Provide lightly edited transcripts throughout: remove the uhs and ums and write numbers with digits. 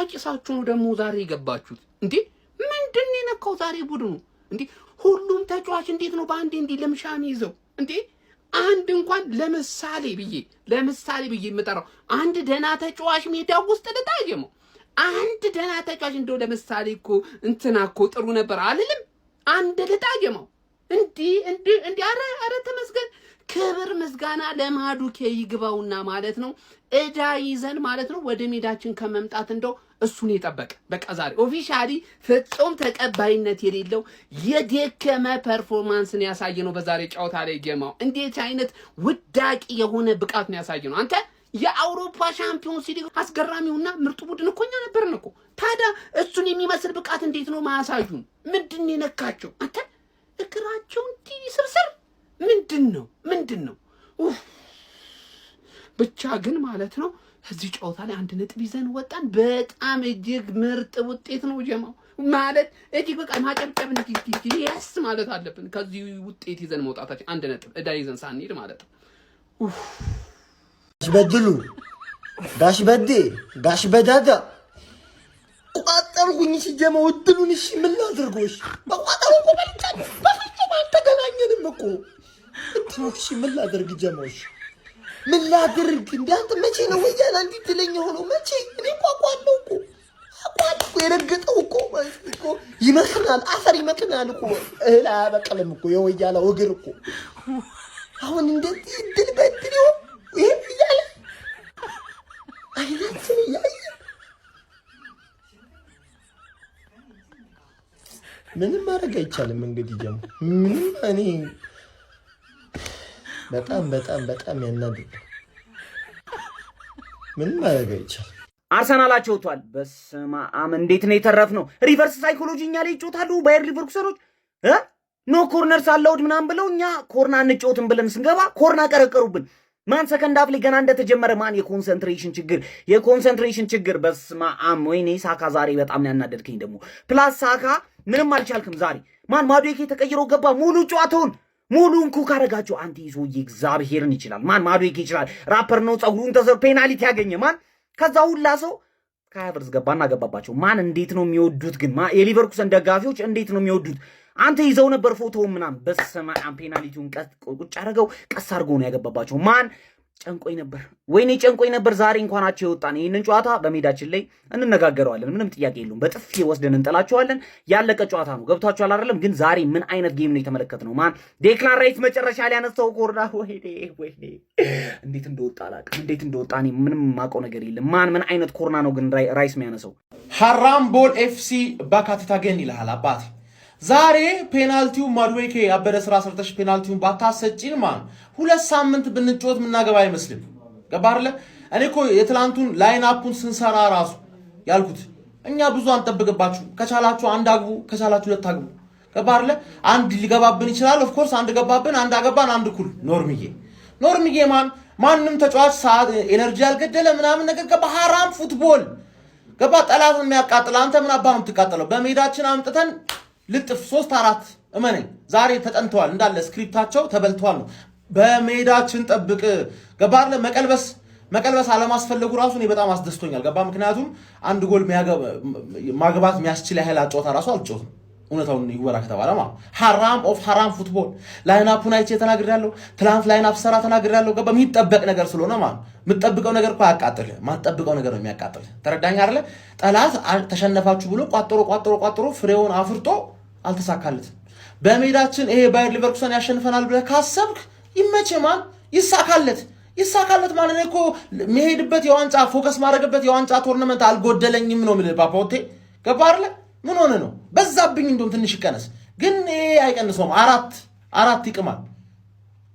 ጭሳችሁ ነው ደግሞ ዛሬ የገባችሁት እንዴ? ምንድን ነው የነካው ዛሬ ቡድኑ እንዴ? ሁሉም ተጫዋች እንዴት ነው በአንዴ እንዲህ ለምሻም ይዘው እንዴ? አንድ እንኳን ለምሳሌ ብዬ የምጠራው አንድ ደና ተጫዋች ሜዳ ውስጥ ልታየመው አንድ ደና ተጫዋች እንደው ለምሳሌ እኮ እንትና እኮ ጥሩ ነበር አልልም። አንድ ልታየመው እንዲ አረ ተመስገን። ክብር ምስጋና ለማዱኬ ይግባውና ማለት ነው እዳ ይዘን ማለት ነው ወደ ሜዳችን ከመምጣት እንደው እሱን የጠበቀ በቃ ዛሬ ኦፊሻሊ ፍጹም ተቀባይነት የሌለው የደከመ ፐርፎርማንስን ያሳየ ነው በዛሬ ጨዋታ ላይ ጌማው። እንዴት አይነት ውዳቂ የሆነ ብቃት ነው ያሳየ ነው። አንተ የአውሮፓ ሻምፒዮንስ ሊግ አስገራሚውና ምርጡ ቡድን እኮ እኛ ነበርን እኮ። ታዲያ እሱን የሚመስል ብቃት እንዴት ነው ማያሳዩን? ምንድን ነው የነካቸው? አንተ እግራቸው እንዲህ ስርስር ምንድን ነው? ብቻ ግን ማለት ነው እዚህ ጨዋታ ላይ 1 ነጥብ ይዘን ወጣን። በጣም እጅግ ምርጥ ውጤት ነው ጀማው ማለት እጅግ በቃ ማጨብጨብ ያስ ማለት አለብን። ከዚህ ውጤት ይዘን መውጣታችን 1 ነጥብ እዳ ይዘን ሳንሄድ ማለት ነው። ጋሽ በዴ ጋሽ በዳዳ ቋጠርኩኝ ሲጀመው እድሉን። እሺ ምን ላድርጎሽ? በቋጠሩ እኮ በፍጹም አልተገናኘንም እኮ እሺ ምን ላድርግ ጀማውሽ? ምን ላድርግ? እንዳንተ መቼ ነው ወያላ እንዲህ ትለኝ ሆኖ መቼ? እኔ እኮ አቋለው እኮ የረገጠው እኮ ይመክናል፣ አፈር ይመክናል እኮ እህል አያበቅልም እኮ የወያላው እግር እኮ። አሁን እንደዚህ እድል በድል ይሆን ይሄ እያለ አይናችን እያየ ምንም ማድረግ አይቻልም። እንግዲህ ጀሙ ምንም እኔ በጣም ያናድድ። ምን ማድረግ አይቻልም። አርሰናላቸው ወጥቷል። በስመ አብ እንዴት ነው የተረፍነው? ሪቨርስ ሳይኮሎጂኛ ላይ ይጮታሉ ባየር ሊቨርኩሰኖች ኖ ኮርነርስ አላውድ ምናምን ብለው እኛ ኮርና እንጫወትን ብለን ስንገባ ኮርና ቀረቀሩብን። ማን ሰከንድ አፍ ላይ ገና እንደተጀመረ ማን የኮንሰንትሬሽን ችግር በስመ አብ። ወይኔ ሳካ ዛሬ በጣም ነው ያናደድከኝ። ደግሞ ፕላስ ሳካ ምንም አልቻልክም ዛሬ። ማን ማዱኬ ተቀይሮ ገባ ሙሉ ጨዋታውን ሙሉን ኩክ አደረጋቸው። አንተ ይዞዬ እግዚአብሔርን ይችላል። ማን ማዱኬ ይችላል። ራፐር ነው ጸጉሩን ተሰር ፔናልቲ ያገኘ ማን ከዛ ሁላ ሰው ካቨርስ ገባና ገባባቸው። ማን እንዴት ነው የሚወዱት ግን የሊቨርኩሰን ደጋፊዎች እንዴት ነው የሚወዱት። አንተ ይዘው ነበር ፎቶው ምናምን በስመ አብ ፔናልቲውን ቁጭ አደረገው ቀስ አድርጎ ነው ያገባባቸው። ማን ጨንቆኝ ነበር፣ ወይኔ ጨንቆኝ ነበር። ዛሬ እንኳናቸው የወጣን ይሄንን ጨዋታ በሜዳችን ላይ እንነጋገረዋለን። ምንም ጥያቄ የለውም። በጥፊ ወስደን እንጠላቸዋለን። ያለቀ ጨዋታ ነው። ገብቷቸዋል አይደለም? ግን ዛሬ ምን አይነት ጌም ነው የተመለከትነው? ማን ዴክላን ራይስ መጨረሻ ላይ ያነሳው ኮርና ወይኔ እንዴት እንደወጣ አላውቅም። እንዴት እንደወጣ እኔ ምንም ማውቀው ነገር የለም። ማን ምን አይነት ኮርና ነው ግን ራይስ የሚያነሳው? ሐራም ቦል ኤፍሲ ባካቲታ ገን ይልሃል አባቴ። ዛሬ ፔናልቲው ማዱኬ ያበደ ስራ ሰርተሽ ፔናልቲውን ባታሰጪን ማን 2 ሳምንት ብንጮት ምናገባ አይመስልም። ገባርለ እኔ እኮ የትላንቱን ላይን አፑን ስንሰራ ራሱ ያልኩት እኛ ብዙ አንጠብቅባችሁ፣ ከቻላችሁ አንድ አግቡ፣ ከቻላችሁ 2 አግቡ። ገባርለ አንድ ሊገባብን ይችላል። ኦፍ ኮርስ አንድ ገባብን፣ አንድ አገባን፣ አንድ ኩል ኖርምዬ ማንም ተጫዋች ሰዓት ኤነርጂ ያልገደለ ምናምን ነገር ገባ። ሐራም ፉትቦል ገባ። ጠላትን የሚያቃጥል አንተ ምን አባ ነው የምትቃጠለው? በሜዳችን አምጥተን ልጥፍ 3-4 እመነኝ ዛሬ ተጠንተዋል እንዳለ ስክሪፕታቸው ተበልተዋል ነው። በሜዳችን ጠብቅ ገባርለ መቀልበስ አለማስፈለጉ ራሱ እኔ በጣም አስደስቶኛል። ገባ ምክንያቱም አንድ ጎል ማግባት የሚያስችል ያህል አጫወታ ራሱ አልጫወትም። እውነታውን ይወራ ከተባለ ማለት ሐራም ፉትቦል ላይናፑን አይቼ ተናግሬያለሁ። ትላንት ላይናፕ ሰራ ተናግሬያለሁ። ገባ የሚጠበቅ ነገር ስለሆነ ማለት የምትጠብቀው ነገር እኮ ያቃጥልህ፣ ማትጠብቀው ነገር ነው የሚያቃጥልህ። ተረዳኝ አይደለ? ጠላት ተሸነፋችሁ ብሎ ቋጥሮ ፍሬውን አፍርጦ አልተሳካለትም። በሜዳችን ይሄ ባየር ሊቨርኩሰን ያሸንፈናል ብለህ ካሰብክ ይመችህ ማን ይሳካለት ማለት ነው እኮ መሄድበት የዋንጫ ፎከስ ማድረግበት የዋንጫ ቶርናመንት አልጎደለኝም ነው ማለት ፓፖቴ። ገባ አይደለ? ምን ሆነ ነው በዛብኝ እንደውም ትንሽ ይቀነስ፣ ግን ይሄ አይቀንሰውም። አራት ይቅማል።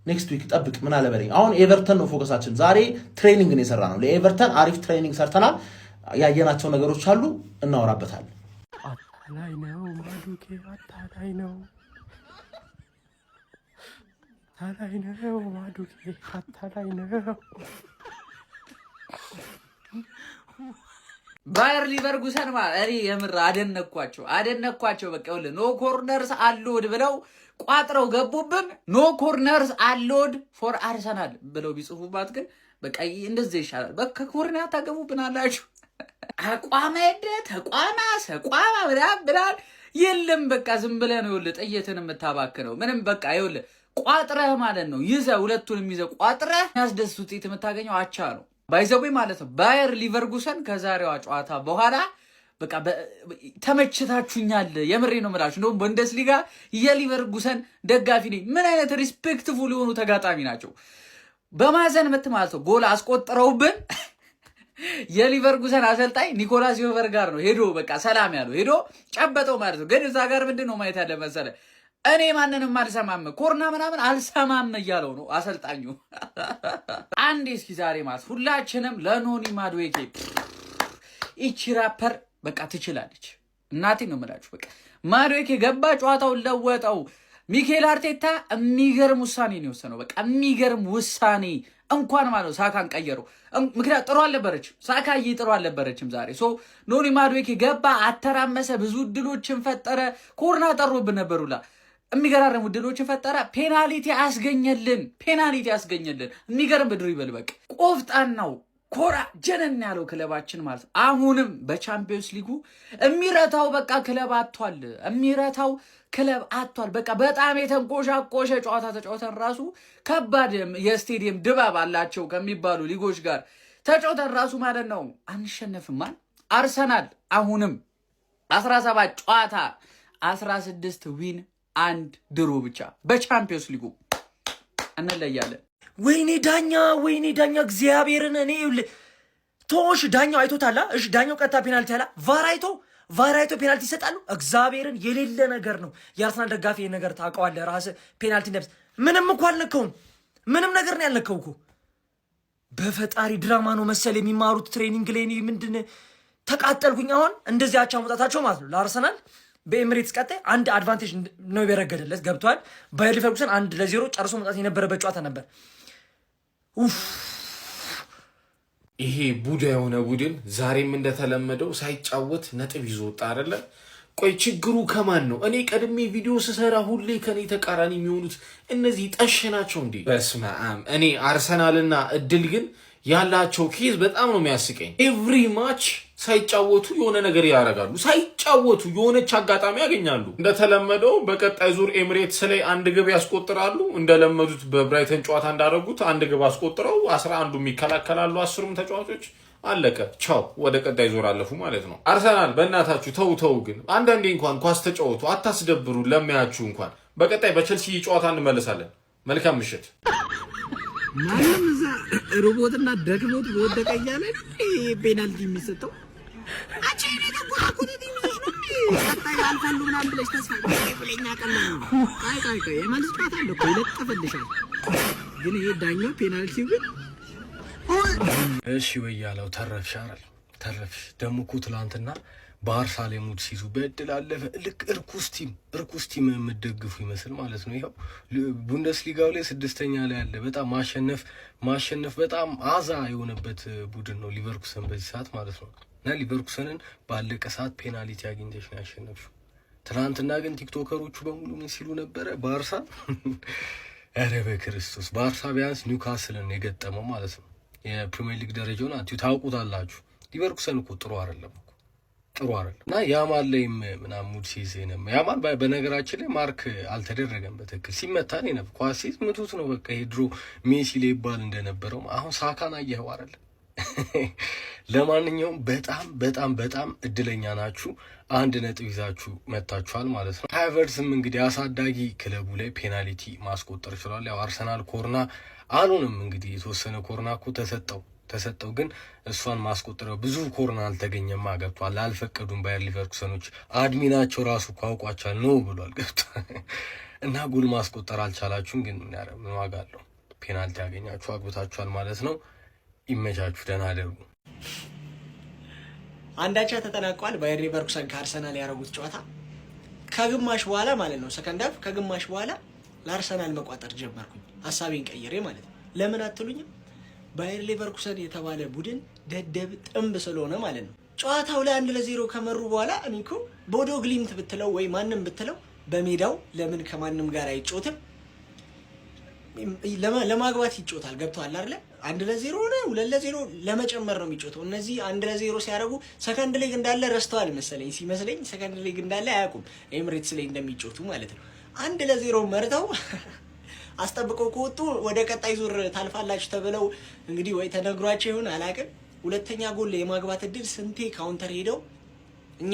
ኔክስት ዊክ ጠብቅ። ምን አለ በለኝ። አሁን ኤቨርተን ነው ፎከሳችን። ዛሬ ትሬኒንግ ነው የሰራ ነው። ለኤቨርተን አሪፍ ትሬኒንግ ሰርተናል። ያየናቸው ነገሮች አሉ፣ እናወራበታለን። አታላይ ነው ማዱኬ፣ አታላይ ነው ማዱኬ፣ አታላይ ነው። ባየር ሊቨርኩሰን እኔ የምር አደነኳቸው። በቃ ኖ ኮርነርስ አሎድ ብለው ቋጥረው ገቡብን። ኖ ኮርነርስ አሎድ ፎር አርሰናል ብለው ቢጽፉባት ግን በቃ እንደዚህ ይሻላል። በቃ ኮርነር ታገቡብን አላችሁ። አቋማ ሄደ ተቋማ ሰቋማ ብራብ የለም በቃ ዝም ብለህ ነው ይኸውልህ ጥይትን የምታባክነው ምንም በቃ ይኸውልህ ቋጥረህ ማለት ነው ይዘህ ሁለቱንም ይዘህ ቋጥረህ ያስደስት ውጤት የምታገኘው አቻ ነው ባይዘው ማለት ነው ባየር ሊቨርኩሰን ከዛሬዋ ጨዋታ በኋላ በቃ ተመችታችሁኛል የምሬ ነው የምላችሁ ነው ቡንደስሊጋ የሊቨርኩሰን ደጋፊ ነኝ ምን አይነት ሪስፔክትፉል የሆኑ ተጋጣሚ ናቸው በማዘን ምት ማለት ነው ጎል አስቆጥረውብን የሊቨርኩሰን አሰልጣኝ ኒኮላስ ዮቨር ጋር ነው ሄዶ በቃ ሰላም ያለው ሄዶ ጨበጠው ማለት ነው ግን እዛ ጋር ምንድነው ማየት ያለ መሰለ እኔ ማንንም አልሰማም ኮርና ምናምን አልሰማም እያለው ነው አሰልጣኙ አንዴ እስኪ ዛሬ ማለት ሁላችንም ለኖኒ ማዱዌኬ እቺ ራፐር በቃ ትችላለች እናቴ ነው የምላችሁ በቃ ማዱዌኬ ገባ ጨዋታውን ለወጠው ሚኬል አርቴታ የሚገርም ውሳኔ ነው የወሰነው በቃ የሚገርም ውሳኔ እንኳን ማለት ነው ሳካን ቀየሩ ምክንያት ጥሩ አልነበረችም ሳካዬ ጥሩ አልነበረችም ዛሬ ሶ ኖኒ ማዱዌኬ ገባ አተራመሰ ብዙ ድሎችን ፈጠረ ኮርና ጠሮብን ነበሩላ የሚገራረሙ ድሎችን ፈጠረ ፔናልቲ አስገኘልን የሚገርም ብድሩ ይበል በቃ ቆፍጣናው ኮራ ጀነን ያለው ክለባችን ማለት አሁንም በቻምፒየንስ ሊጉ የሚረታው በቃ ክለብ አጥቷል በቃ በጣም የተንቆሻቆሸ ጨዋታ ተጫውተን ራሱ ከባድ የስቴዲየም ድባብ አላቸው ከሚባሉ ሊጎች ጋር ተጫውተን ራሱ ማለት ነው አንሸነፍም አርሰናል አሁንም 17 ጨዋታ 16 ዊን አንድ ድሮ ብቻ በቻምፒየንስ ሊጉ እንለያለን ወይኔ ዳኛ እግዚአብሔርን እኔ ቶሽ ዳኛው አይቶታላ እሺ ዳኛው ቀጣ ፔናልቲ አላ ቫራይቶ ፔናልቲ ይሰጣሉ እግዚአብሔርን የሌለ ነገር ነው የአርሰናል ደጋፊ ነገር ታውቀዋለህ ራስህ ፔናልቲ እንደብስ ምንም እንኳን አልነካውም ምንም ነገር ነው ያልነካውኩ በፈጣሪ ድራማ ነው መሰል የሚማሩት ትሬኒንግ ላይ ምንድን ተቃጠልኩኝ አሁን እንደዚህ አቻ መውጣታቸው ማለት ነው ለአርሰናል በኤምሬትስ ቀጣይ አንድ አድቫንቴጅ ነው የበረገደለት ገብቷል ባየር ሊቨርኩሰን 1-0 ጨርሶ መውጣት የነበረበት ጨዋታ ነበር ይሄ ቡዳ የሆነ ቡድን ዛሬም እንደተለመደው ሳይጫወት ነጥብ ይዞ ወጣ አይደለ ቆይ ችግሩ ከማን ነው እኔ ቀድሜ ቪዲዮ ስሰራ ሁሌ ከኔ ተቃራኒ የሚሆኑት እነዚህ ጠሽናቸው እንዴ በስመ አብ እኔ አርሰናልና እድል ግን ያላቸው ኬዝ በጣም ነው የሚያስቀኝ ኤቭሪ ማች ሳይጫወቱ የሆነ ነገር ያደርጋሉ ሳይጫወቱ የሆነች አጋጣሚ ያገኛሉ እንደተለመደው በቀጣይ ዙር ኤምሬትስ ላይ አንድ ግብ ያስቆጥራሉ እንደለመዱት በብራይተን ጨዋታ እንዳደረጉት አንድ ግብ አስቆጥረው 11ዱም ይከላከላሉ 10ሩም ተጫዋቾች አለቀ ቻው ወደ ቀጣይ ዙር አለፉ ማለት ነው አርሰናል በእናታችሁ ተው ግን አንዳንዴ እንኳን ኳስ ተጫወቱ አታስደብሩ ለማያችሁ እንኳን በቀጣይ በቸልሲ ጨዋታ እንመለሳለን መልካም ምሽት ማንም እዛ ሮቦትና ደግሞት ወደቀ እያለ ፔናልቲ የሚሰጠው አቼ ነው ተቆራቁት የሚሰጠው ቀጣይ አልፋሉ ምናምን ብለሽ ተስፋ ብለኛ ቀላል ነው አይ የማንስ ጨዋታ አለ እኮ ይለጠፈልሻል ግን ይሄ ዳኛው ፔናልቲው ግን እሺ ወይ ያለው ተረፍሽ ደሞ እኮ ትላንትና ባርሳሌ ሙድ ሲዙ በእድል አለፈ ልክ እርኩስ ቲም የምትደግፉ ይመስል ማለት ነው ይሄው ቡንደስሊጋው ላይ 6ኛ ላይ ያለ በጣም ማሸነፍ በጣም አዛ የሆነበት ቡድን ነው ሊቨርኩሰን በዚህ ሰዓት ማለት ነው እና ሊቨርኩሰንን ባለቀ ሰዓት ፔናልቲ አግኝተሽ ነው ያሸነፍሽው ትናንትና ግን ቲክቶከሮቹ በሙሉ ምን ሲሉ ነበረ ባርሳ ኧረ በክርስቶስ ባርሳ ቢያንስ ኒውካስልን የገጠመው ማለት ነው የፕሪሚየር ሊግ ደረጃውን ታውቁታላችሁ ሊቨርኩሰን እኮ ጥሩ አይደለም እና ያማል ላይም ምናምን ሙድ ሲይዘንም ያማል በነገራችን ላይ ማርክ አልተደረገም በትክክል ሲመታ ነው ኳስ ሲዝ ምቱት ነው በቃ ድሮ ሜሲ ላይ ይባል እንደነበረው አሁን ሳካን አየኸው አይደል ለማንኛውም በጣም እድለኛ ናችሁ አንድ ነጥብ ይዛችሁ መታችኋል ማለት ነው ሃቨርትስም እንግዲህ አሳዳጊ ክለቡ ላይ ፔናልቲ ማስቆጠር ይችላል ያው አርሰናል ኮርና አሉንም እንግዲህ የተወሰነ ኮርና እኮ ተሰጠው ግን እሷን ማስቆጠረው ብዙ ኮርና አልተገኘማ ገብቷል አልፈቀዱም ባየር ሊቨርኩሰኖች አድሚናቸው ራሱ ቋቋቻል ነው ብሏል ገብቷል እና ጎል ማስቆጠር አልቻላችሁም ግን ምን ዋጋ አለው ፔናልቲ ያገኛችሁ አግብታችኋል ማለት ነው ይመቻችሁ ደህና ደሩ አንዳቻ ተጠናቋል ባየር ሊቨርኩሰን ከአርሰናል ያረጉት ጨዋታ ከግማሽ በኋላ ማለት ነው ሰከንድ ሃፍ ከግማሽ በኋላ ለአርሰናል መቋጠር ጀመርኩኝ ሐሳቤን ቀይሬ ማለት ነው ለምን አትሉኝም ባየር ሊቨርኩሰን የተባለ ቡድን ደደብ ጥምብ ስለሆነ ማለት ነው ጨዋታው ላይ 1-0 ከመሩ በኋላ እኔኮ ቦዶ ግሊምት ብትለው ወይ ማንንም ብትለው በሜዳው ለምን ከማንንም ጋር አይጮትም ለማግባት ይጮታል ገብቷል አይደል 1-0 ሆነ 2-0 ለመጨመር ነው የሚጮተው። እነዚህ 1-0 ሲያደርጉ ሰከንድ ሊግ እንዳለ ረስተዋል መሰለኝ። ሲመስለኝ ሰከንድ ሊግ እንዳለ አያውቁም፣ ኤምሬትስ ላይ እንደሚጮቱ ማለት ነው። 1-0 መርተው አስጠብቀው ከወጡ ወደ ቀጣይ ዙር ታልፋላችሁ ተብለው እንግዲህ ወይ ተነግሯቸው ይሁን አላውቅም። ሁለተኛ ጎል የማግባት እድል ስንቴ ካውንተር ሄደው እኛ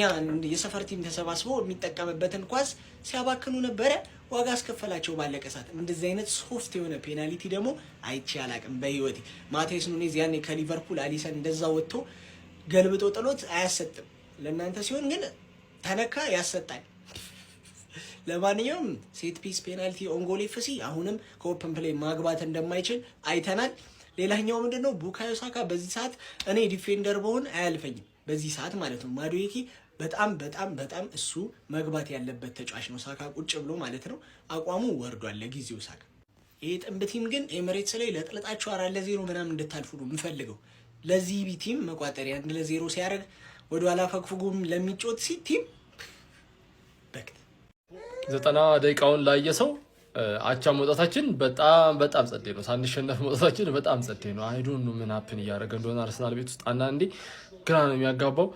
የሰፈር ቲም ተሰባስቦ የሚጠቀምበትን ኳስ ሲያባክኑ ነበረ። ዋጋ አስከፈላቸው ባለቀ ሰዓት። እንደዚህ አይነት ሶፍት የሆነ ፔናልቲ ደግሞ አይቼ አላውቅም በህይወቴ። ማቴስ ኑኔዝ ያኔ ከሊቨርፑል አሊሰን እንደዛ ወጥቶ ገልብጦ ጥሎት አያሰጥም። ለእናንተ ሲሆን ግን ተነካ ያሰጣል። ለማንኛውም ሴት ፒስ ፔናልቲ ኦንጎል ኤፍሲ አሁንም ከኦፕን ፕሌይ ማግባት እንደማይችል አይተናል። ሌላኛው ምንድነው ቡካዮ ሳካ በዚህ ሰዓት እኔ ዲፌንደር በሆን አያልፈኝም በዚህ ሰዓት ማለት ነው። ማዱዌኬ በጣም እሱ መግባት ያለበት ተጫዋች ነው። ሳካ ቁጭ ብሎ ማለት ነው አቋሙ ወርዷል ለጊዜው ሳካ። ይሄ ጥንብ ቲም ግን ኤሚሬትስ ላይ ለጥለጣቸው 4-0 ምናምን እንድታልፉ ነው የምፈልገው። ለዚህ ቲም መቋጠሪያ 1-0 ሲያደርግ ወደ ኋላ ፈግፍጉም ለሚጮት ሲ ቲም በክት 90 ደቂቃውን ላየ ሰው አቻ መውጣታችን በጣም ጸዴ ነው። ሳንሸነፍ መውጣታችን በጣም ጸዴ ነው። አይ ዶንት ኖ ምን ሀፕን እያደረገ እንደሆነ አርሰናል ቤት ውስጥ አንዳንዴ ግራ ነው የሚያጋባው።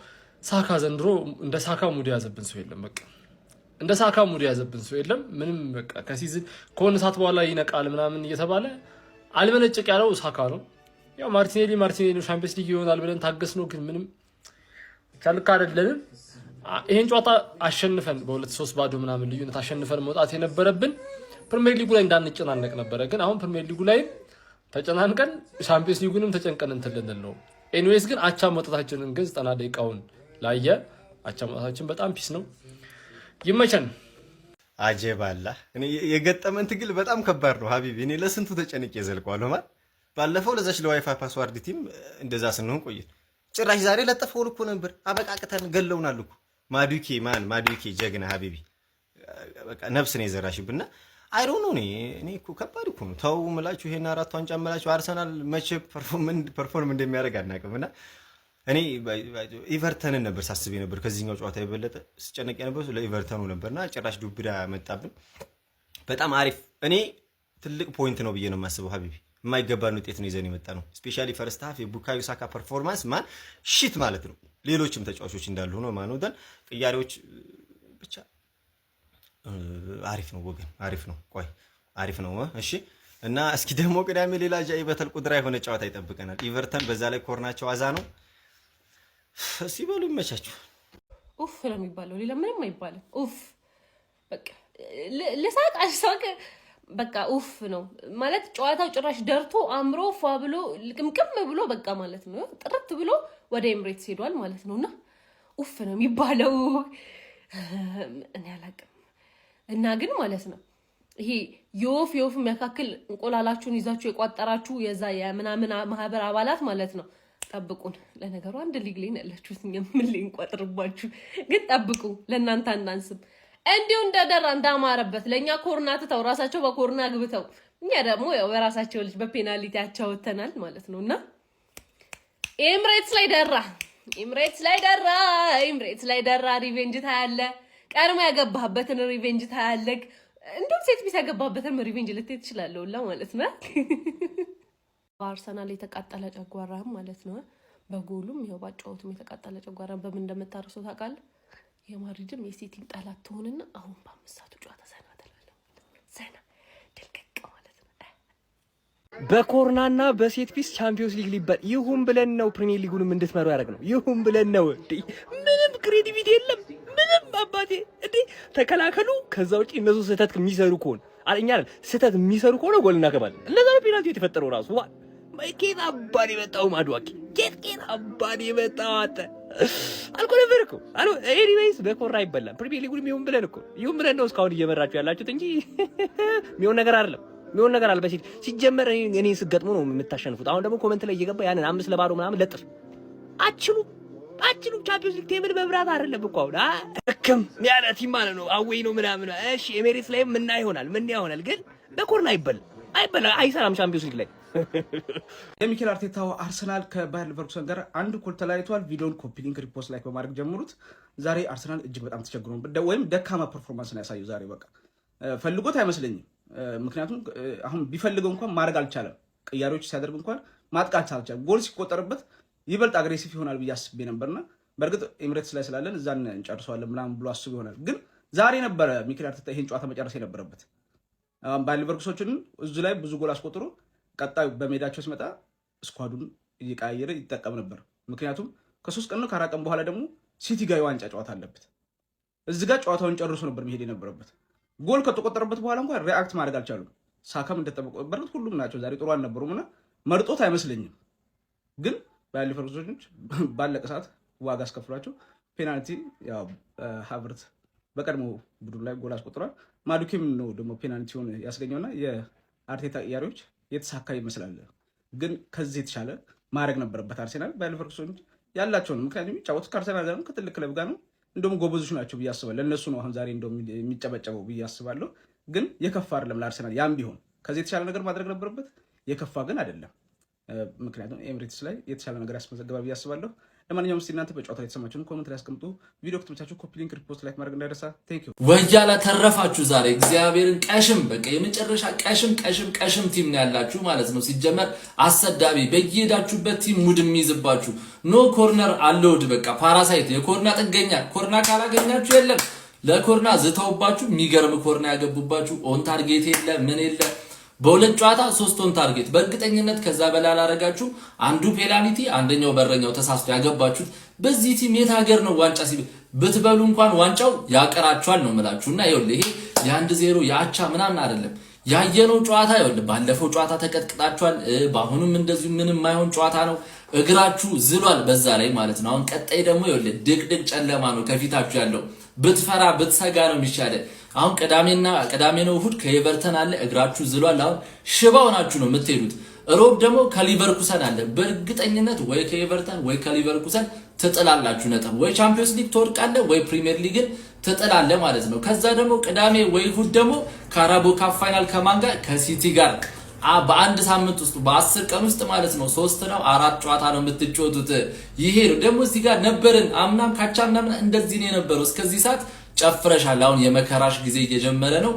ሳካ ዘንድሮ እንደ ሳካ ሙድ ያዘብን ሰው የለም። በቃ እንደ ሳካ ሙድ ያዘብን ሰው የለም። ምንም በቃ ከሲዝን ከሆነ ሰዓት በኋላ ይነቃል ምናምን እየተባለ አልመነጨቅ ያለው ሳካ ነው። ያው ማርቲኔሊ ሻምፒየንስ ሊግ ይሆናል ብለን ታገስ ነው፣ ግን ምንም ቻልካ አይደለንም። ይሄን ጨዋታ አሸንፈን በ2-3 ባዶ ምናምን ልዩነት አሸንፈን መውጣት የነበረብን ፕሪሚየር ሊጉ ላይ እንዳንጨናነቅ ነበረ። ግን አሁን ፕሪሚየር ሊጉ ላይ ተጨናንቀን ሻምፒየንስ ሊጉንም ተጨንቀን እንትን ነው። ኤኒዌይስ ግን አቻ መውጣታችንን ግን 90 ደቂቃውን ላየ አቻ መውጣታችን በጣም ፒስ ነው። ይመቸን። አጀባላ እኔ የገጠመን ትግል በጣም ከባድ ነው ሀቢቢ። እኔ ለስንቱ ተጨንቄ ዘልቋለሁ ማለት ባለፈው ለዛች ለዋይፋይ ፓስዋርድ ቲም እንደዛ ስንሆን ቆየን። ጭራሽ ዛሬ ለጠፈው እኮ ነበር አበቃቅተን ገለውናል እኮ። ማዱኬ ጀግና ሀቢቢ በቃ ነፍስ ነው የዘራሽብና አይ ዶንት ኖ እኔ እኮ ከባድ እኮ ነው። ተው ምላችሁ ይሄን 4 ዋንጫ ምላችሁ አርሰናል መቼ ፐርፎርም እንደሚያደርግ አናውቅምና እኔ ኢቨርተንን ነበር ሳስብ ነበር ከዚህኛው ጨዋታ የበለጠ ስጨነቅ ነበር ለኢቨርተኑ ነበርና ጭራሽ ዱብዳ መጣብን። በጣም አሪፍ እኔ ትልቅ ፖይንት ነው ብዬ ነው የማስበው ሀቢቢ። የማይገባን ውጤት ነው ይዘን የመጣ ነው። ስፔሻሊ ፈርስት ሃፍ የቡካዮ ሳካ ፐርፎርማንስ ማን ሺት ማለት ነው። ሌሎችም ተጫዋቾች እንዳሉ ሆኖ ማንወደን ቅያሬዎች ብቻ አሪፍ ነው ወገን፣ አሪፍ ነው። ቆይ አሪፍ ነው እሺ። እና እስኪ ደግሞ ቅዳሜ ሌላ ጃይበተል ቁድራ የሆነ ጨዋታ ይጠብቀናል። ኢቨርተን በዛ ላይ ኮርናቸው አዛ ነው። እስኪ በሉ ይመቻችሁ። ኡፍ ነው የሚባለው፣ ሌላ ምንም አይባልም። ኡፍ በቃ ለሳቅ አሳቅ በቃ ኡፍ ነው ማለት ጨዋታው ጭራሽ ደርቶ አምሮ ፏ ብሎ ልቅምቅም ብሎ በቃ ማለት ነው ጥርት ብሎ ወደ ኤምሬትስ ሄዷል ማለት ነውና ኡፍ ነው የሚባለው። እኔ አላቅም እና ግን ማለት ነው ይሄ የወፍ መካከል እንቆላላችሁን ይዛችሁ የቋጠራችሁ የዛ የምናምን ማህበር አባላት ማለት ነው ጠብቁን። ለነገሩ አንድ ሊግ ላይ ያላችሁት ምን ላይ እንቋጥርባችሁ፣ ግን ጠብቁ። ለእናንተ አናንስም። እንዲሁ እንደደራ እንዳማረበት ለኛ ኮርና ትተው ራሳቸው በኮርና ግብተው እኛ ደግሞ ያው በራሳቸው ልጅ በፔናልቲ አቻውተናል ማለት ነውና ኤምሬትስ ላይ ደራ ሪቬንጅ ታያለ። ቀድሞ ያገባህበትን ሪቬንጅ ታያለክ። እንደውም ሴት ቢስ ያገባህበትን ሪቬንጅ ልትይ ትችላለውላ ማለት ነው። በአርሰናል የተቃጠለ ጨጓራም ማለት ነው። በጎሉም ይሄው ባጫውቱም የተቃጠለ ጨጓራ በምን እንደምታርሰው ታውቃለህ? የማድሪድም የሲቲም ጠላት ትሆንና አሁን በአምስቱ ጨዋታ ዘና ተላለው ዘና ድልቀቅ ማለት ነው። በኮርናና በሴት ፒስ ቻምፒዮንስ ሊግ ሊባል ይሁን ብለን ነው ፕሪሚየር ሊጉንም እንድትመሩ ያደረግ ነው። ይሁን ብለን ነው። ምንም ክሬዲቢሊቲ የለም ምንም አባቴ እንዴ ተከላከሉ። ከዛ ውጪ እነሱ ስህተት የሚሰሩ ከሆነ አለኛ አይደል ስህተት የሚሰሩ ከሆነ ጎል እናከባለን። ለዛ ነው ፔናልቲ የተፈጠረው ራሱ ኬት አባሪ የመጣው ማድዋቂ ኬት አባሪ የመጣው አተ አልኮ ነበር እኮ አሎ ኤኒዌይስ በኮራ አይበላም። ፕሪሚየር ሊጉን ይሁን ብለን ነው እስካሁን እየመራችሁ ያላችሁት እንጂ የሚሆን ነገር አይደለም። በሲት ሲጀመር እኔ ስገጥሙ ነው የምታሸንፉት። አሁን ደግሞ ኮሜንት ላይ እየገባ ያንን 5-0 ምናምን ለጥፍ አችሉም ቻምፒዮንስ ሊግ ቴብል መብራት አይደለም እኮ አሁን እከም ያለ ቲም ማለት ነው። አዌይ ነው ምናምን እሺ ኤሜሬትስ ላይ ምን ይሆናል ግን በኮርና አይሰራም ቻምፒዮንስ ሊግ ላይ። የሚኬል አርቴታው አርሰናል ከባየር ሊቨርኩሰን ጋር አንድ እኩል ተለያይቷል። ቪዲዮን ኮፒ ሊንክ ሪፖስት ላይክ በማድረግ ጀምሩት። ዛሬ አርሰናል እጅግ በጣም ተቸግሮ ወይም ደካማ ፐርፎርማንስ ነው ያሳየው ዛሬ። በቃ ፈልጎት አይመስለኝም። ምክንያቱም አሁን ቢፈልገው እንኳን ማድረግ አልቻለም። ቅያሬዎች ሲያደርግ እንኳን ማጥቃት አልቻለም። ጎል ሲቆጠርበት ይበልጥ አግሬሲቭ ይሆናል ብዬ አስቤ ነበርና በእርግጥ ኤምሬትስ ላይ ስላለን እዛን እንጨርሰዋለን ምናምን ብሎ አስቦ ይሆናል። ግን ዛሬ ነበረ ሚኬል አርቴታ ይሄን ጨዋታ መጨረስ የነበረበት። ባየር ሊቨርኩሰኖችን እዙ ላይ ብዙ ጎል አስቆጥሮ ቀጣዩ በሜዳቸው ሲመጣ ስኳዱን እየቀያየረ ይጠቀም ነበር። ምክንያቱም ከ3 ቀን ነው ከ4 ቀን በኋላ ደግሞ ሲቲ ጋር የዋንጫ ጨዋታ አለበት። እዚህ ጋር ጨዋታውን ጨርሶ ነበር መሄድ የነበረበት። ጎል ከተቆጠረበት በኋላ እንኳን ሪአክት ማድረግ አልቻሉም። ሳካም እንደተጠበቀው በርግጥ ሁሉም ናቸው ዛሬ ጥሩ አልነበሩምና መርጦት አይመስለኝም። ግን ባየር ሊቨርኩሰኖች ባለቀ ሰዓት ዋጋ አስከፍሏቸው ፔናልቲ ያው ሃቨርት በቀድሞ ቡድን ላይ ጎል አስቆጥሯል። ማዱኬም ነው ደግሞ ፔናልቲውን ያስገኘውና የአርቴታ ቅያሬዎች የተሳካ ይመስላል። ግን ከዚህ የተሻለ ማድረግ ነበረበት አርሴናል። ባየር ሊቨርኩሰኖች ያላቸው ነው ምክንያቱም የሚጫወቱት ከአርሴናል ጋር ነው፣ ከትልቅ ክለብ ጋር ነው። እንደውም ጎበዞች ናቸው ብዬ አስባለሁ። ለእነሱ ነው አሁን ዛሬ እንደውም የሚጨበጨበው ብዬ አስባለሁ። ግን የከፋ አይደለም ለአርሴናል። ያም ቢሆን ከዚህ የተሻለ ነገር ማድረግ ነበረበት። የከፋ ግን አይደለም። ምክንያቱም ኤምሬትስ ላይ የተሻለ ነገር ያስመዘገባ ብዬ አስባለሁ። ለማንኛውም እስቲ እናንተ በጨዋታ ላይ የተሰማችሁን ኮሜንት ላይ አስቀምጡ። ቪዲዮ ከተመቻችሁ ኮፒ ሊንክ፣ ሪፖስት፣ ላይክ ማድረግ እንዳይረሳ። ቴንክ ዩ ወያላ ተረፋችሁ ዛሬ እግዚአብሔርን ቀሽም በቃ የመጨረሻ ቀሽም ቲም ነው ያላችሁ ማለት ነው። ሲጀመር አሰዳቢ በየሄዳችሁበት ቲም ሙድ የሚይዝባችሁ ኖ ኮርነር አለውድ በቃ ፓራሳይት የኮርና ጥገኛ ኮርና ካላገኛችሁ የለም ለኮርና ዝተውባችሁ የሚገርም ኮርና ያገቡባችሁ ኦን ታርጌት የለ ምን የለ በሁለት ጨዋታ 3 ኦን ታርጌት በእርግጠኝነት ከዛ በላይ አላረጋችሁ። አንዱ ፔናልቲ አንደኛው በረኛው ተሳስቶ ያገባችሁት በዚህ ቲም የት ሀገር ነው ዋንጫ ብትበሉ እንኳን ዋንጫው ያቀራችኋል ነው የምላችሁና ይሄ የ1-0 የአቻ ምናምን አይደለም ያየነው ጨዋታ ይኸውልህ ባለፈው ጨዋታ ተቀጥቅጣችኋል። በአሁኑም እንደዚሁ ምንም ማይሆን ጨዋታ ነው። እግራችሁ ዝሏል በዛ ላይ ማለት ነው። አሁን ቀጣይ ደግሞ ይኸውልህ ድቅድቅ ጨለማ ነው ከፊታችሁ ያለው። ብትፈራ ብትሰጋ ነው የሚሻለው። አሁን ቅዳሜ ነው እሑድ ከኤቨርተን አለ እግራችሁ ዝሏል። አሁን ሽባው ናችሁ ነው የምትሄዱት። ሮብ ደግሞ ከሊቨርኩሰን አለ። በእርግጠኝነት ወይ ከኤቨርተን ወይ ከሊቨርኩሰን ትጥላላችሁ ነጥብ። ወይ ቻምፒዮንስ ሊግ ትወርቃለ ወይ ፕሪሚየር ሊግን ትጥላለ ማለት ነው። ከዛ ደግሞ ቅዳሜ ወይ እሑድ ደግሞ ካራቦ ካፕ ፋይናል ከማን ጋር? ከሲቲ ጋር በአንድ ሳምንት ውስጥ በ10 ቀን ውስጥ ማለት ነው 3 ነው 4 ጨዋታ ነው የምትጫወቱት። ይሄ ደግሞ እዚህ ጋር ነበርን አምናም ካቻምናም እንደዚህ ነው የነበረው። እስከዚህ ሰዓት ጨፍረሻል። አሁን የመከራሽ ጊዜ እየጀመረ ነው።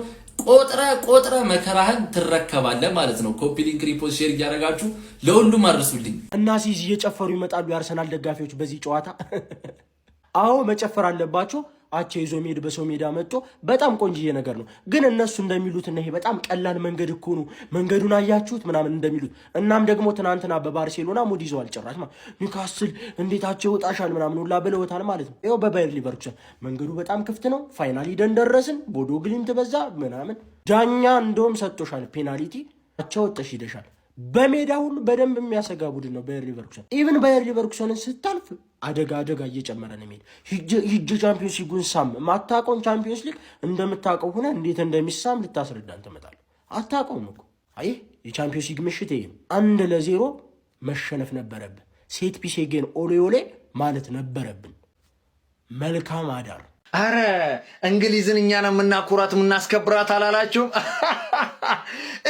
ቆጥረ መከራህን ትረከባለህ ማለት ነው። ኮፒ ሊንክ፣ ሪፖስት፣ ሼር እያደረጋችሁ ለሁሉም አድርሱልኝ። እና ሲዚ እየጨፈሩ ይመጣሉ የአርሰናል ደጋፊዎች በዚህ ጨዋታ። አዎ መጨፈር አለባቸው። አቻ ይዞ መሄድ በሰው ሜዳ መጥቶ በጣም ቆንጅዬ ነገር ነው። ግን እነሱ እንደሚሉት እና ይሄ በጣም ቀላል መንገድ እኮ ነው መንገዱን አያችሁት ምናምን እንደሚሉት። እናም ደግሞ ትናንትና በባርሴሎና ሙድ ይዘዋል ጭራሽ ማለት ኒውካስል እንዴታቸው ወጣሻል ምናምን ሁላ ብለውታል ማለት ነው። ይኸው በባየር ሊቨርኩሰን መንገዱ በጣም ክፍት ነው። ፋይናሊ ደንደረስን ቦዶ ግሊምት በዛ ምናምን ዳኛ እንደውም ሰጥቶሻል ፔናልቲ አቻ ወጣሽ ሂደሻል። በሜዳ ሁሉ በደንብ የሚያሰጋ ቡድን ነው ባየር ሊቨርኩሰን። ኢቭን ባየር ሊቨርኩሰንን ስታልፍ አደጋ እየጨመረ ነው የሚሄድ። ሂጅ ቻምፒዮንስ ሊጉን ሳም ማታውቀውን ቻምፒዮንስ ሊግ እንደምታውቀው ሆነ እንዴት እንደሚሳም ልታስረዳን ትመጣለህ። አታውቀውም እኮ አይ የቻምፒዮንስ ሊግ ምሽት ይሄ 1-0 መሸነፍ ነበረብን። ሴት ፒስ ጌን ኦሌ ማለት ነበረብን። መልካም አዳር። አረ እንግሊዝን እኛ ነው የምናኩራት የምናስከብራት አላላችሁም?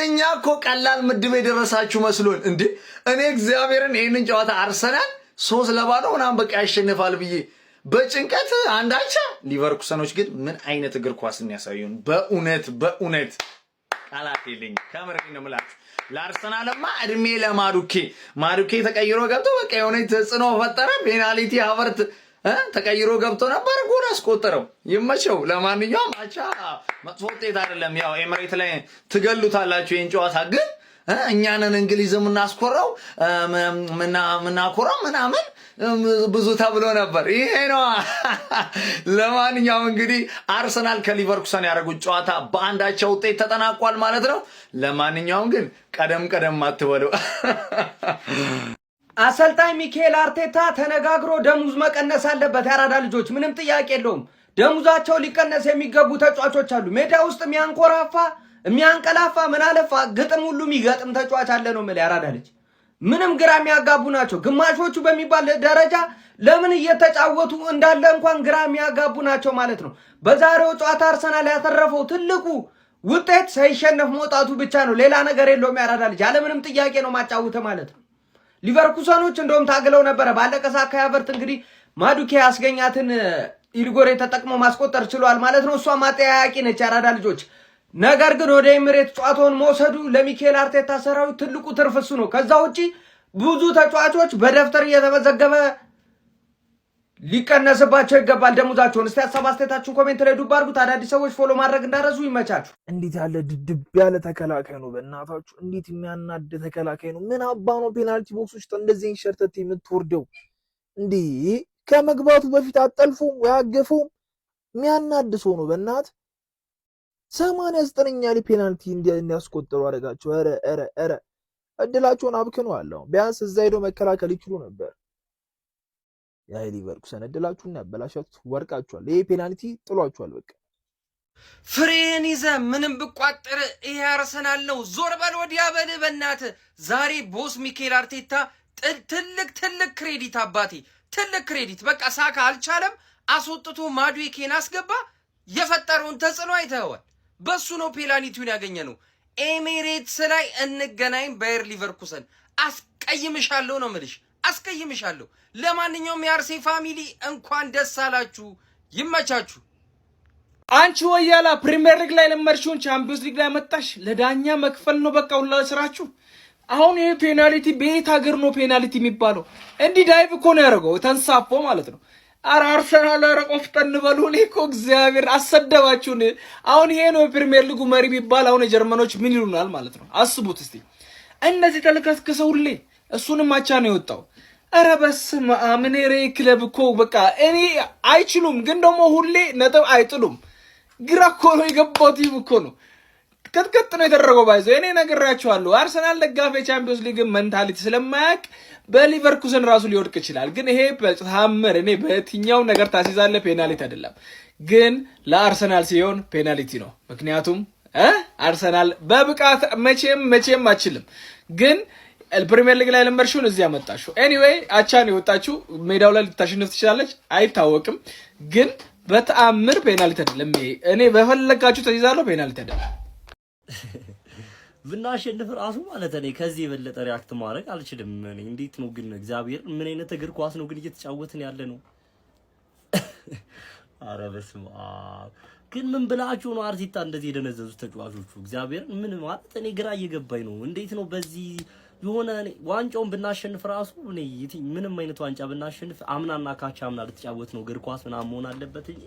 እኛ እኮ ቀላል ምድብ የደረሳችሁ መስሎን እንዴ! እኔ እግዚአብሔርን ይህንን ጨዋታ አርሰናል 3-0 ምናምን በቃ ያሸንፋል ብዬ በጭንቀት አንዳቻ። ሊቨርኩሰኖች ግን ምን አይነት እግር ኳስ የሚያሳዩን! በእውነት ቃላት የለኝም። ከምሬ ነው የምላችሁ። ለአርሰናልማ እድሜ ለማዱኬ ተቀይሮ ገብቶ በቃ የሆነ ተጽዕኖ ፈጠረ። ፔናልቲ ሃቨርት ተቀይሮ ገብቶ ነበር ጎል አስቆጠረው። ይመቸው። ለማንኛውም አቻ መጥፎ ውጤት አይደለም። ያው ኤምሬት ላይ ትገሉታላችሁ ይሄን ጨዋታ። ግን እኛንን እንግሊዝ የምናስኮራው ምናኮራው ምናምን ብዙ ተብሎ ነበር። ይሄ ነው። ለማንኛውም እንግዲህ አርሰናል ከሊቨርኩሰን ያደረጉት ጨዋታ በአንዳቻ ውጤት ተጠናቋል ማለት ነው። ለማንኛውም ግን ቀደም አትበሉ። አሰልጣኝ ሚኬል አርቴታ ተነጋግሮ ደሙዝ መቀነስ አለበት። ያራዳ ልጆች ምንም ጥያቄ የለውም። ደሙዛቸው ሊቀነስ የሚገቡ ተጫዋቾች አሉ። ሜዳ ውስጥ የሚያንቀላፋ ምን አለፋ ግጥም ሁሉ የሚገጥም ተጫዋች አለ ነው ማለት። ያራዳ ልጅ ምንም ግራ የሚያጋቡ ናቸው። ግማሾቹ በሚባል ደረጃ ለምን እየተጫወቱ እንዳለ እንኳን ግራ የሚያጋቡ ናቸው ማለት ነው። በዛሬው ጨዋታ አርሰናል ያተረፈው ትልቁ ውጤት ሳይሸነፍ መውጣቱ ብቻ ነው። ሌላ ነገር የለውም። ያራዳ ልጅ ያለምንም ጥያቄ ነው ማጫወተ ማለት ነው። ሊቨርኩሰኖች እንደውም ታግለው ነበረ። ባለቀ ሰዓት ከያቨርት እንግዲህ ማዱኬ ያስገኛትን ኢልጎሬ ተጠቅሞ ማስቆጠር ችሏል ማለት ነው። እሷ ማጠያያቂ ነች። ያራዳ ልጆች ነገር ግን ወደ ኤምሬት ጨዋታውን መውሰዱ ለሚኬል አርቴታ ሰራዊት ትልቁ ትርፍ እሱ ነው። ከዛ ውጪ ብዙ ተጫዋቾች በደፍተር እየተመዘገበ ሊቀነስባቸው ይገባል ደሞዛቸውን። እስቲ ሀሳብ አስተያየታችሁን ኮሜንት ላይ ዱብ አድርጉት። አዳዲስ ሰዎች ፎሎ ማድረግ እንዳረሱ ይመቻችሁ። እንዴት ያለ ድድብ ያለ ተከላካይ ነው በእናታችሁ! እንዴት የሚያናድ ተከላካይ ነው! ምን አባ ነው ፔናልቲ ቦክስ ውስጥ እንደዚህ ሸርተት የምትወርደው እንዴ? ከመግባቱ በፊት አጠልፎም ወይ አገፈውም የሚያናድ ሰው ነው በእናት 89ኛ ላይ ፔናልቲ እንዲያስቆጥሩ አደረጋቸው። ኧረ እድላቸውን አብክነዋል። ቢያንስ እዛ ሄደው መከላከል ይችሉ ነበር። ያይ ሊቨርኩሰን እድላችሁን ያበላሻችሁት፣ ወርቃችኋል። ይሄ ፔናልቲ ጥሏችኋል። በቃ ፍሬን ይዘ ምንም ብቋጥር ይሄ አርሰናል ነው። ዞር በል ወዲያ በል በእናትህ። ዛሬ ቦስ ሚኬል አርቴታ ትልቅ ክሬዲት አባቴ፣ ትልቅ ክሬዲት። በቃ ሳካ አልቻለም፣ አስወጥቶ ማዱዌኬን አስገባ። የፈጠረውን ተጽዕኖ አይተኸዋል። በሱ ነው ፔናልቲውን ያገኘ ነው። ኤሚሬትስ ላይ እንገናኝ ባየር ሊቨርኩሰን። አስቀይምሻለሁ ነው የምልሽ፣ አስቀይምሻለሁ። ለማንኛውም የአርሴ ፋሚሊ እንኳን ደስ አላችሁ፣ ይመቻችሁ። አንቺ ወያላ ፕሪሚየር ሊግ ላይ ለመርሽውን ቻምፒዮንስ ሊግ ላይ መጣሽ። ለዳኛ መክፈል ነው በቃ ሁላ ስራችሁ። አሁን ይሄ ፔናልቲ በየት ሀገር ነው ፔናልቲ የሚባለው? እንዲህ ዳይቭ እኮ ነው ያደረገው፣ ተንሳፎ ማለት ነው። አረ አርሰናል ኧረ ቆፍጠን በሉ። እኔ እኮ እግዚአብሔር አሰደባችሁን። አሁን ይሄ ነው የፕሪሚየር ሊጉ መሪ ቢባል አሁን የጀርመኖች ምን ይሉናል ማለት ነው? አስቡት እስቲ። እነዚህ ተልከስክሰው ሁሌ እሱንም አቻ ነው የወጣው። ኧረ በስመ አብ! እኔ ክለብ እኮ በቃ እኔ አይችሉም፣ ግን ደግሞ ሁሌ ነጥብ አይጥሉም። ግራ እኮ ነው የገባው ቲም እኮ ነው። ቅጥቅጥ ነው የተደረገው። ባይዘው እኔ ነግሬያቸዋለሁ። አርሰናል ደጋፊ ቻምፒዮንስ ሊግ ሜንታሊቲ ስለማያውቅ በሊቨርኩሰን ራሱ ሊወድቅ ይችላል። ግን ይሄ በታምር እኔ በየትኛው ነገር ታሲዛለ ፔናልቲ አይደለም፣ ግን ለአርሰናል ሲሆን ፔናልቲ ነው። ምክንያቱም አርሰናል በብቃት መቼም አችልም። ግን ፕሪሚየር ሊግ ላይ ለመርሽውን እዚህ ያመጣሽው ኤኒዌይ አቻን የወጣችው ሜዳው ላይ ልታሸንፍ ትችላለች አይታወቅም። ግን በተአምር ፔናልቲ አይደለም። እኔ በፈለጋችሁ ተይዛለሁ፣ ፔናልቲ አይደለም። ብናሸንፍ ራሱ ማለት እኔ ከዚህ የበለጠ ሪአክት ማድረግ አልችልም። እኔ እንዴት ነው ግን እግዚአብሔር ምን አይነት እግር ኳስ ነው ግን እየተጫወትን ያለ ነው? አረ በስመ አብ! ግን ምን ብላችሁ ነው አርቴታ እንደዚህ የደነዘዙት ተጫዋቾቹ? እግዚአብሔር ምን ማለት እኔ ግራ እየገባኝ ነው። እንዴት ነው በዚህ የሆነ ዋንጫውን ብናሸንፍ ራሱ እኔ ምንም አይነት ዋንጫ ብናሸንፍ አምናና ካቻ አምና ልትጫወት ነው እግር ኳስ ምናምን መሆን አለበት እንጂ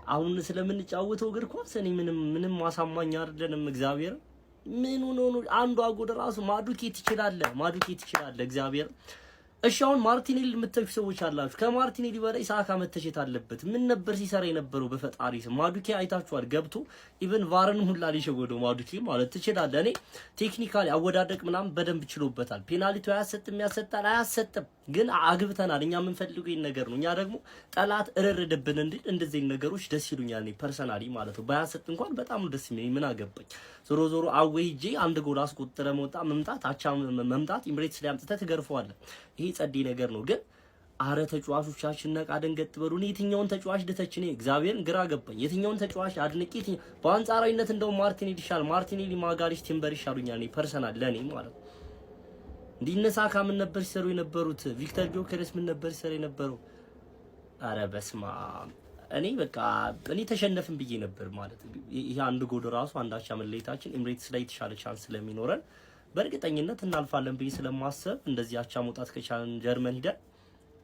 አሁን ስለምንጫወተው እግር ኳስ እኔ ምንም ማሳማኝ አይደለንም። እግዚአብሔር ምን ሆኖ አንዱ አጎደ ራሱ ማዱኬት ይችላል እግዚአብሔር። እሺ አሁን ማርቲኔሊ የምትተቹ ሰዎች አላችሁ። ከማርቲኔሊ በላይ ሳካ መተቸት አለበት። ምን ነበር ሲሰራ የነበረው? በፈጣሪ ስም ማዱኬ አይታችኋል። ገብቶ ኢቭን ቫርን ሁላ ሊሸወደው ማዱኬ ማለት ትችላለህ። እኔ ቴክኒካሊ አወዳደቅ ምናምን በደንብ ችሎበታል። ፔናልቲው ያሰጣል አያሰጥም፣ ግን አግብተናል። እኛ የምንፈልገው ይሄን ነገር ነው። እኛ ደግሞ ጠላት እረረደብን እንዴ እንደዚህ ነገሮች ደስ ይሉኛል። እኔ ፐርሰናሊ ማለት ነው። ባያሰጥ እንኳን በጣም ደስ የሚለኝ ምን አገባኝ። ዞሮ አዌይጄ አንድ ጎል አስቆጥረ መምጣት አቻ መምጣት ኢምሬትስ ላይ አምጥተህ ትገርፈዋለህ። ይሄ ጸዴ ነገር ነው። ግን አረ ተጫዋቾቻችን ነቃ ደንገጥ በሉ። እኔ የትኛውን ተጫዋች ደተች እኔ እግዚአብሔርን ግራ ገባኝ። የትኛውን ተጫዋች አድንቄ በአንጻራዊነት እንደው ማርቲኔሊ ይሻል። ማርቲኔሊ ማጋሪሽ ቲምበር ይሻሉኛል እኔ ፐርሰናል ለኔ ማለት ነው። እንዲነሳካ ምን ነበር ሲሰሩ የነበሩት? ቪክተር ጆከርስ ምን ነበር ሲሰሩ የነበረው? አረ በስማ እኔ በቃ እኔ ተሸነፍን ብዬ ነበር ማለት ይሄ አንድ ጎል ራሱ አንዳቻ መለየታችን ኤምሬትስ ላይ የተሻለ ቻንስ ስለሚኖረን በእርግጠኝነት እናልፋለን ብዬ ስለማሰብ እንደዚህ አቻ መውጣት ከቻለን ጀርመን ሄደን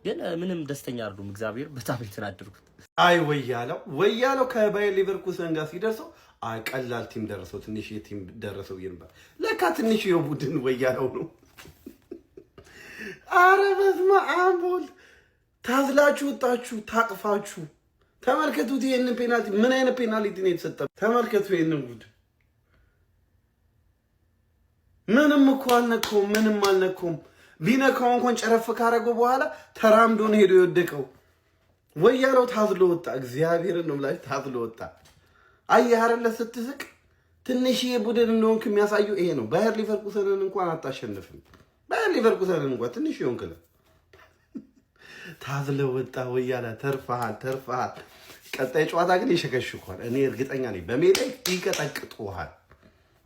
ግን ምንም ደስተኛ አይደሉም። እግዚአብሔር በጣም የተናደርኩት አይ ወያለው ከባየር ሊቨርኩሰን ጋር ሲደርሰው አይ ቀላል ቲም ደረሰው፣ ትንሽ ቲም ደረሰው ይንባል። ለካ ትንሽ የቡድን ወያለው ነው። አረ በስመ አብ ወልድ! ታዝላችሁ ወጣችሁ ታቅፋችሁ። ተመልከቱት ይሄንን ፔናልቲ፣ ምን አይነት ፔናልቲ ነው የተሰጠው? ተመልከቱ ይሄንን ጉድ። ምንም እኮ አልነካውም። ቢነካው እንኳን ጨረፍ ካረገው በኋላ ተራምዶ ነው ሄዶ የወደቀው። ወያለው ታዝሎ ወጣ። እግዚአብሔርን ነው ማለት ታዝሎ ወጣ። አየህ አይደለ ስትስቅ ትንሽዬ ቡድን እንደሆንክ የሚያሳየው ይሄ ነው። ባየር ሊቨርኩሰንን እንኳን አታሸንፍም። ባየር ሊቨርኩሰንን እንኳን ትንሽ ይሆንክለ ታዝሎ ወጣ። ወያላ ተርፈሃል። ቀጣይ ጨዋታ ግን ይሸከሽኳል። እኔ እርግጠኛ ነኝ በሜዳ ይቀጠቅጡሃል።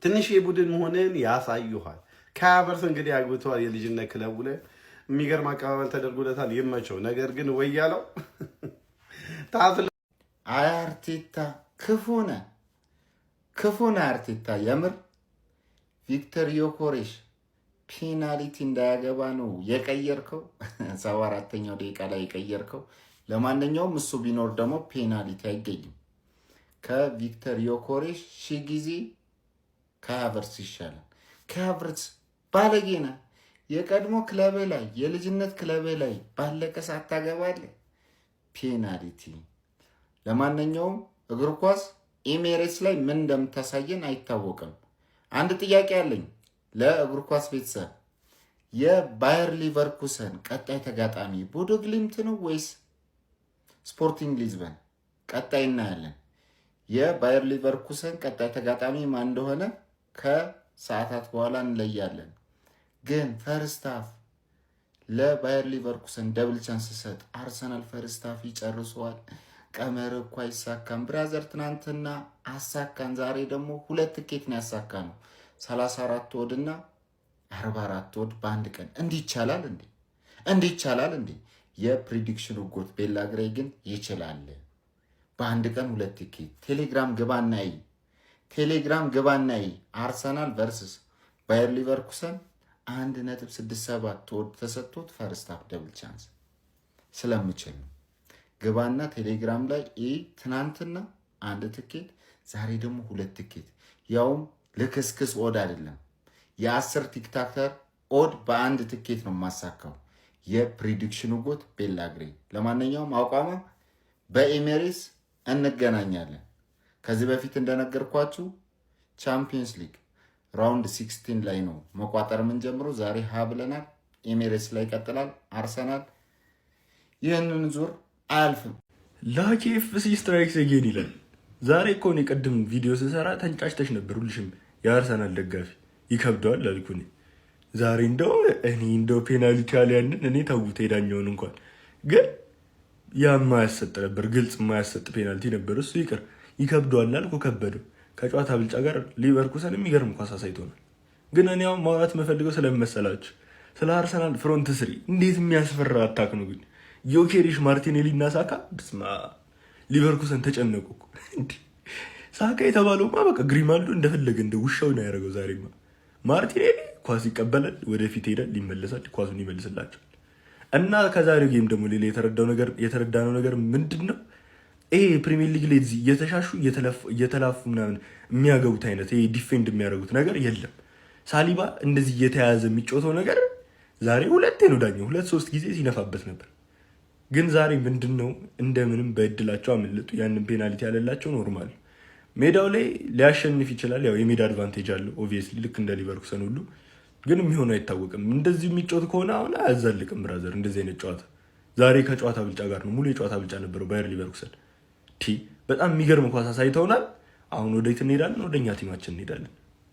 ትንሽ የቡድን መሆንን ያሳዩሃል። ከሀቨርትዝ እንግዲህ አግብተዋል። የልጅነት ክለቡ ላይ የሚገርም አቀባበል ተደርጎለታል። ይመቸው። ነገር ግን ወያለው ታዝሎ አርቴታ ክፉ ክፉን አርቴታ የምር ቪክተር ዮኮሬሽ ፔናልቲ እንዳያገባ ነው የቀየርከው። 74ኛው ደቂቃ ላይ የቀየርከው። ለማንኛውም እሱ ቢኖር ደግሞ ፔናልቲ አይገኝም። ከቪክተር ዮኮሬሽ ሺህ ጊዜ ከሃቨርትዝ ይሻላል። ከሃቨርትዝ ባለጌና የቀድሞ ክለብ ላይ የልጅነት ክለብ ላይ ባለቀ ሰዓት ታገባለህ ፔናልቲ። ለማንኛውም እግር ኳስ ኤሜሬትስ ላይ ምን እንደምታሳየን አይታወቅም። አንድ ጥያቄ አለኝ ለእግር ኳስ ቤተሰብ። የባየር ሊቨርኩሰን ቀጣይ ተጋጣሚ ቦዶ ግሊምት ነው ወይስ ስፖርቲንግ ሊዝበን? ቀጣይ እናያለን። የባየር ሊቨርኩሰን ቀጣይ ተጋጣሚ ማን እንደሆነ ከሰዓታት በኋላ እንለያለን። ግን ፈርስት ሃፍ ለባየር ሊቨርኩሰን ደብል ቻንስ ሰጥ አርሰናል ፈርስት ሃፍ ይጨርሰዋል። ቀመር እኮ አይሳካም ብራዘር። ትናንትና አሳካን፣ ዛሬ ደግሞ 2 ትኬት ነው ያሳካ ነው 34 ወድና 44 ወድ በአንድ ቀን። እንዲህ ይቻላል እንዴ? እንዲህ ይቻላል እንዴ? የፕሪዲክሽኑ ጎት ቤላግሬ ግን ይችላል። በአንድ ቀን 2 ትኬት። ቴሌግራም ግባናይ፣ ቴሌግራም ግባናይ። አርሰናል ቨርሰስ ባየር ሊቨርኩሰን 1.67 ወድ ተሰጥቶት ፈርስት ሃፍ ደብል ቻንስ ስለምችል ነው። ግባና ቴሌግራም ላይ ትናንትና 1 ትኬት፣ ዛሬ ደግሞ 2 ትኬት። ያውም ልክስክስ ኦድ አይደለም፣ የ10 ቲክታከር ኦድ በአንድ ትኬት ነው የማሳካው። የፕሪዲክሽኑ ጎት ቤላግሬ። ለማንኛውም አቋማ በኤሜሬትስ እንገናኛለን። ከዚህ በፊት እንደነገርኳችሁ ቻምፒየንስ ሊግ ራውንድ 16 ላይ ነው መቋጠር የምንጀምረው። ዛሬ ሀ ብለናል። ኤሜሬትስ ላይ ይቀጥላል። አርሰናል ይህንን ዙር አያልፍም። ላኪ ኤፍሲ ስትራይክስ አጌን ይላል። ዛሬ እኮ እኔ ቅድም ቪዲዮ ስሰራ ተንጫጭተሽ ነበር። ሁልሽም የአርሰናል ደጋፊ ይከብደዋል አልኩኝ። ዛሬ እንደው ፔናልቲ ያለያንን እኔ ተውት፣ ሄዳኛውን እንኳን ግን የማያሰጥ ነበር፣ ግልጽ የማያሰጥ ፔናልቲ ነበር። እሱ ይቅር ይከብደዋል አልኩ፣ ከበደው። ከጨዋታ ብልጫ ጋር ሊቨርኩሰን የሚገርም ኳስ አሳይቶናል። ግን እኔ አሁን ማውራት የምፈልገው ስለመሰላችሁ ስለ አርሰናል ፍሮንት ስሪ እንዴት የሚያስፈራ አታክ ነው። ግን ዮኬሪሽ፣ ማርቲኔሊ እና ሳካ ብስማ ሊቨርኩሰን ተጨነቁ። ሳካ የተባለውማ በቃ ግሪማልዶ እንደፈለገ እንደ ውሻው ነው ያደረገው። ዛሬማ ማርቲኔሊ ኳስ ይቀበላል፣ ወደፊት ሄዳል፣ ይመለሳል፣ ኳሱን ይመልስላቸዋል። እና ከዛሬው ጌም ደግሞ ሌላ የተረዳነው ነገር ምንድን ነው? ይሄ ፕሪሚየር ሊግ ላይ እየተሻሹ እየተላፉ ምናምን የሚያገቡት አይነት ይሄ ዲፌንድ የሚያደርጉት ነገር የለም። ሳሊባ እንደዚህ እየተያዘ የሚጮተው ነገር ዛሬ ሁለቴ ነው ዳኛው 2-3 ጊዜ ሲነፋበት ነበር። ግን ዛሬ ምንድን ነው እንደምንም በእድላቸው አመለጡ። ያንን ፔናልቲ ያለላቸው ኖርማል ሜዳው ላይ ሊያሸንፍ ይችላል። ያው የሜዳ አድቫንቴጅ አለው ኦብቪየስሊ ልክ እንደ ሊቨርኩሰን ሁሉ። ግን የሚሆነው አይታወቅም። እንደዚህ የሚጮት ከሆነ አሁን አያዛልቅም ብራዘር። እንደዚህ አይነት ጨዋታ ዛሬ ከጨዋታ ብልጫ ጋር ነው። ሙሉ የጨዋታ ብልጫ ነበረው ባየር ሊቨርኩሰን። በጣም የሚገርም ኳስ አሳይተውናል። አሁን ወዴት እንሄዳለን? ወደኛ ቲማችን እንሄዳለን።